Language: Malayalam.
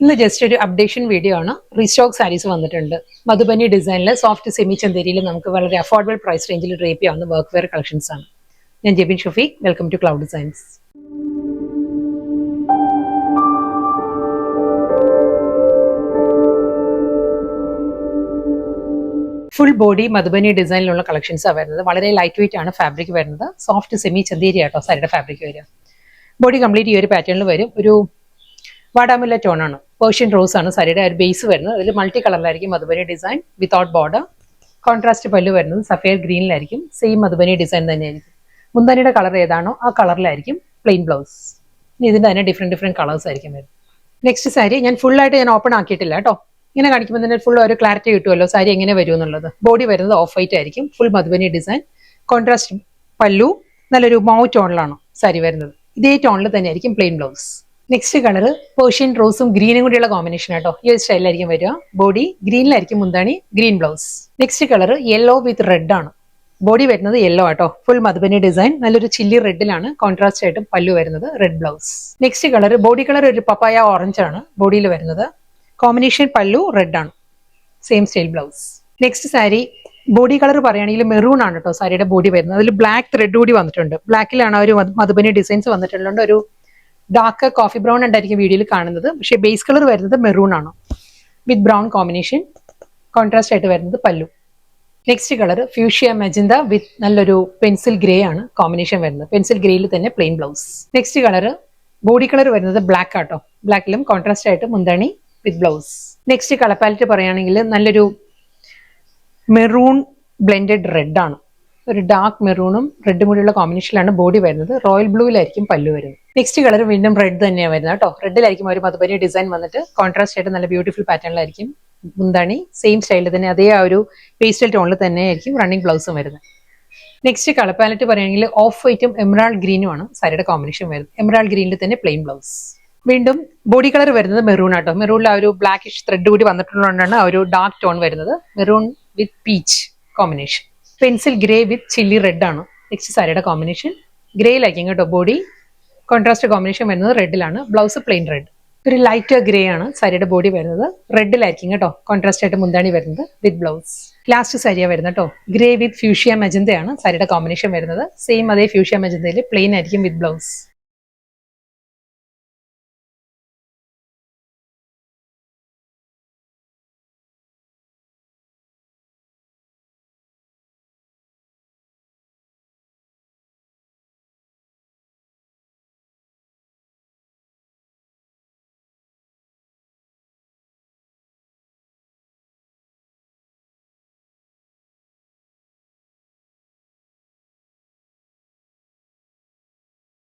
ഇന്ന് ജസ്റ്റ് ഒരു അപ്ഡേഷൻ വീഡിയോ ആണ്. റീസ്റ്റോക്ക് സാരീസ് വന്നിട്ടുണ്ട്. മധുബനി ഡിസൈനിൽ സോഫ്റ്റ് സെമി ചന്തേരിയിൽ നമുക്ക് വളരെ അഫോർഡബിൾ പ്രൈസ് റേഞ്ചിൽ ഡ്രേപ്പ് ചെയ്യാവുന്ന വർക്ക് വെയർ കളക്ഷൻസ് ആണ്. ഞാൻ Jebin Shafeeq. Welcome to cloud designs. Full body Madhubani ഡിസൈനിലുള്ള കളക്ഷൻസ് ആണ് വരുന്നത്. വളരെ ലൈറ്റ് വെയിറ്റ് ആണ് ഫാബ്രിക് വരുന്നത്. സോഫ്റ്റ് സെമി ചന്തേരി ആട്ടോ സാരിയുടെ ഫാബ്രിക് വരിക. ബോഡി കംപ്ലീറ്റ് ഈ ഒരു പാറ്റേണിൽ വരും. ഒരു വാടാമുല്ല ടോൺ ആണ്. പേർഷ്യൻ റോസ് ആണ് സാരിയുടെ ഒരു ബേസ് വരുന്നത്. അതിൽ മൾട്ടി കളറിലായിരിക്കും Madhubani design without border. Contrast pallu വരുന്നത് സഫേർ ഗ്രീനിലായിരിക്കും. സെയിം മധുബനി ഡിസൈൻ തന്നെയായിരിക്കും. മുന്താനിയുടെ കളർ ഏതാണോ ആ കളറിലായിരിക്കും പ്ലെയിൻ ബ്ലൗസ്. ഇതിന്റെ തന്നെ ഡിഫറെന്റ് കളേഴ്സ് ആയിരിക്കും വരുന്നത്. നെക്സ്റ്റ് സാരി ഞാൻ ഫുൾ ആയിട്ട് ഞാൻ ഓപ്പൺ ആക്കിയിട്ടില്ല കേട്ടോ. ഇങ്ങനെ കാണിക്കുമ്പോൾ തന്നെ ഫുൾ ഒരു ക്ലാരിറ്റി കിട്ടുമല്ലോ സാരി എങ്ങനെ വരും എന്നുള്ളത്. ബോഡി വരുന്നത് ഓഫ് വൈറ്റ് ആയിരിക്കും. Full Madhubani design. കോൺട്രാസ്റ്റ് പല്ലു നല്ലൊരു മൗ ടോണിലാണ് സാരി വരുന്നത്. ഇതേ ടോണിൽ തന്നെ ആയിരിക്കും plain blouse. Next colour Persian റോസും ഗ്രീനും കൂടിയുള്ള കോമ്പിനേഷൻ ആട്ടോ. ഈ ഒരു സ്റ്റൈലിലായിരിക്കും വരിക. ബോഡി ഗ്രീനിലായിരിക്കും മുന്താണി, green blouse. Next colour yellow with red ആണ്. ബോഡി വരുന്നത് യെല്ലോ ആട്ടോ. Full Madhubani design. നല്ലൊരു ചില്ലി റെഡിലാണ് കോൺട്രാസ്റ്റ് ആയിട്ട് പല്ലു വരുന്നത്. Red blouse. Next colour body colour ഒരു പപ്പായ ഓറഞ്ച് ആണ് ബോഡിയിൽ വരുന്നത്. കോമ്പിനേഷൻ പല്ലു റെഡ് ആണ്. Same style blouse. Next sari body colour പറയുകയാണെങ്കിൽ മെറൂൺ ആണ് കേട്ടോ സാരിയുടെ ബോഡി വരുന്നത്. അതിൽ ബ്ലാക്ക് ത്രെഡ് കൂടി വന്നിട്ടുണ്ട്. ബ്ലാക്കിലാണ് ഒരു മധുബനി ഡിസൈൻസ് വന്നിട്ടുള്ളത്. ഒരു ഡാർക്ക് കോഫി ബ്രൗൺ ഉണ്ടായിരിക്കും വീഡിയോയിൽ കാണുന്നത്. പക്ഷേ ബേസ് കളർ വരുന്നത് മെറൂൺ ആണ് വിത്ത് ബ്രൗൺ കോമ്പിനേഷൻ. കോൺട്രാസ്റ്റ് ആയിട്ട് വരുന്നത് pallu. Next colour fuchsia magenta with നല്ലൊരു പെൻസിൽ ഗ്രേ ആണ് കോമ്പിനേഷൻ വരുന്നത്. പെൻസിൽ ഗ്രേയിൽ തന്നെ plain blouse. Next colour body colour വരുന്നത് ബ്ലാക്ക് ആട്ടോ. ബ്ലാക്കിലും കോൺട്രാസ്റ്റ് ആയിട്ട് മുന്താണി with blouse. Next colour palette പറയുകയാണെങ്കിൽ നല്ലൊരു മെറൂൺ ബ്ലെൻഡഡ് റെഡ് ആണ്. ഒരു ഡാർക്ക് മെറൂണും റെഡും കൂടിയുള്ള കോമ്പിനേഷനിലാണ് ബോഡി വരുന്നത്. റോയൽ ബ്ലൂവിലായിരിക്കും പല്ലു വരുന്നത്. നെക്സ്റ്റ് കളർ വീണ്ടും റെഡ് തന്നെയാണ് വരുന്നത് കേട്ടോ. റെഡിലായിരിക്കും ഒരു മധുബനി ഡിസൈൻ വന്നിട്ട് കോൺട്രാസ്റ്റ് ആയിട്ട് നല്ല ബ്യൂട്ടിഫുൾ പാറ്റേണിലായിരിക്കും മുന്താണി. സെയിം സ്റ്റൈലിൽ തന്നെ അതേ ആ ഒരു പേസ്റ്റൽ ടോണിൽ തന്നെ ആയിരിക്കും റണ്ണിങ് ബ്ലൗസും വരുന്നത്. നെക്സ്റ്റ് കളർ പാലറ്റ് പറയുകയാണെങ്കിൽ ഓഫ് വൈറ്റും എമറാൾഡ് ഗ്രീനും ആണ് സാരിയുടെ കോമ്പിനേഷൻ വരുന്നത്. എമറാൾഡ് ഗ്രീനിൽ തന്നെ പ്ലെയിൻ ബ്ലൗസ്. വീണ്ടും ബോഡി കളർ വരുന്നത് മെറൂൺ ആട്ടോ. മെറൂണിൽ ആ ഒരു ബ്ലാക്കിഷ് ത്രെഡ് കൂടി വന്നിട്ടുള്ളതുകൊണ്ടാണ് ആ ഒരു ഡാർക്ക് ടോൺ വരുന്നത്. Maroon with peach combination. Pencil grey with chilli red ആണ് നെക്സ്റ്റ് സാരിയുടെ കോമ്പിനേഷൻ. ഗ്രേയിലായിരിക്കും കേട്ടോ ബോഡി. കോൺട്രാസ്റ്റ് കോമ്പിനേഷൻ വരുന്നത് റെഡിലാണ്. Blouse plain red. ഒരു ലൈറ്റ് ഗ്രേ ആണ് സാരിയുടെ ബോഡി വരുന്നത്. റെഡിലായിരിക്കും കേട്ടോ കോൺട്രാസ്റ്റ് ആയിട്ട് മുന്താണി വരുന്നത് വിത്ത് ബ്ലൗസ്. ലാസ്റ്റ് സാരിയാ വരുന്നത് കേട്ടോ. ഗ്രേ വിത്ത് ഫ്യൂഷ്യ മെജന്തയാണ് സാരിയുടെ കോമ്പിനേഷൻ വരുന്നത്. സെയിം അതേ ഫ്യൂഷ്യ മെജന്തയിൽ പ്ലെയിൻ ആയിരിക്കും വിത്ത് ബ്ലൗസ്.